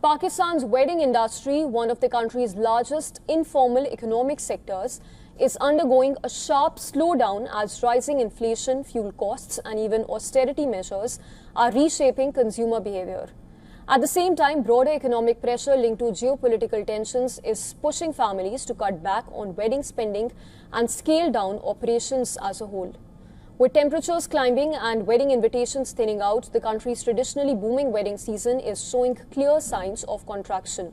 Pakistan's wedding industry, one of the country's largest informal economic sectors, is undergoing a sharp slowdown as rising inflation, fuel costs, and even austerity measures are reshaping consumer behavior. At the same time, broader economic pressure linked to geopolitical tensions is pushing families to cut back on wedding spending and scale down operations as a whole. With temperatures climbing and wedding invitations thinning out, the country's traditionally booming wedding season is showing clear signs of contraction.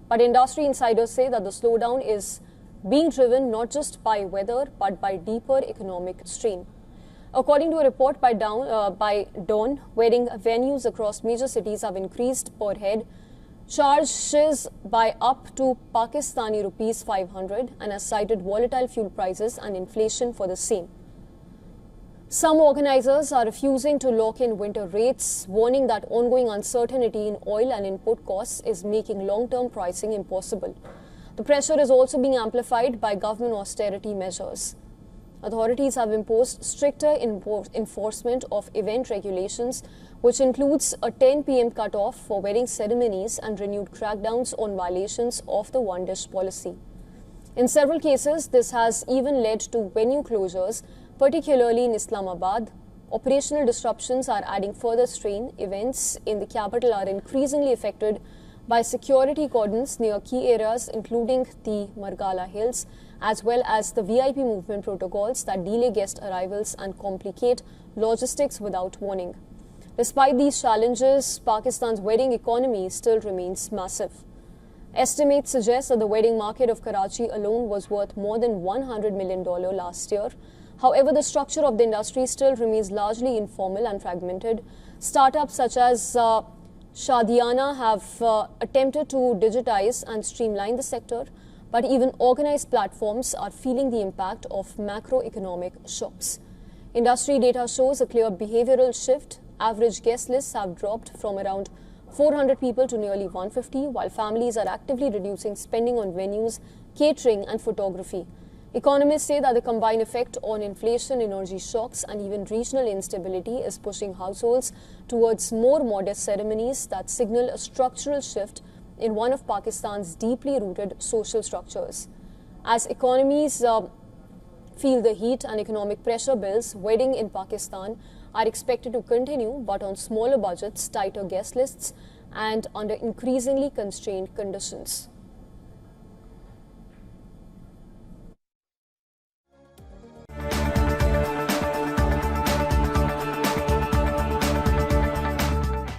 But industry insiders say that the slowdown is being driven not just by weather but by deeper economic strain. According to a report by Dawn, wedding venues across major cities have increased per head charges by up to Pakistani rupees 500 and has cited volatile fuel prices and inflation for the same. Some organizers are refusing to lock in winter rates, warning that ongoing uncertainty in oil and input costs is making long-term pricing impossible. The pressure is also being amplified by government austerity measures. Authorities have imposed stricter enforcement of event regulations, which includes a 10 p.m. cutoff for wedding ceremonies and renewed crackdowns on violations of the one-dish policy. In several cases, this has even led to venue closures, particularly in Islamabad. Operational disruptions are adding further strain. Events in the capital are increasingly affected by security cordons near key areas, including the Margala Hills, as well as the VIP movement protocols that delay guest arrivals and complicate logistics without warning. Despite these challenges, Pakistan's wedding economy still remains massive. Estimates suggest that the wedding market of Karachi alone was worth more than $100 million last year. However, the structure of the industry still remains largely informal and fragmented. Startups such as Shadiana have attempted to digitize and streamline the sector, but even organized platforms are feeling the impact of macroeconomic shocks. Industry data shows a clear behavioral shift. Average guest lists have dropped from around 400 people to nearly 150, while families are actively reducing spending on venues, catering, and photography. Economists say that the combined effect on inflation, energy shocks, and even regional instability is pushing households towards more modest ceremonies that signal a structural shift in one of Pakistan's deeply rooted social structures. As economies feel the heat and economic pressure builds, wedding in Pakistan are expected to continue, but on smaller budgets, tighter guest lists, and under increasingly constrained conditions.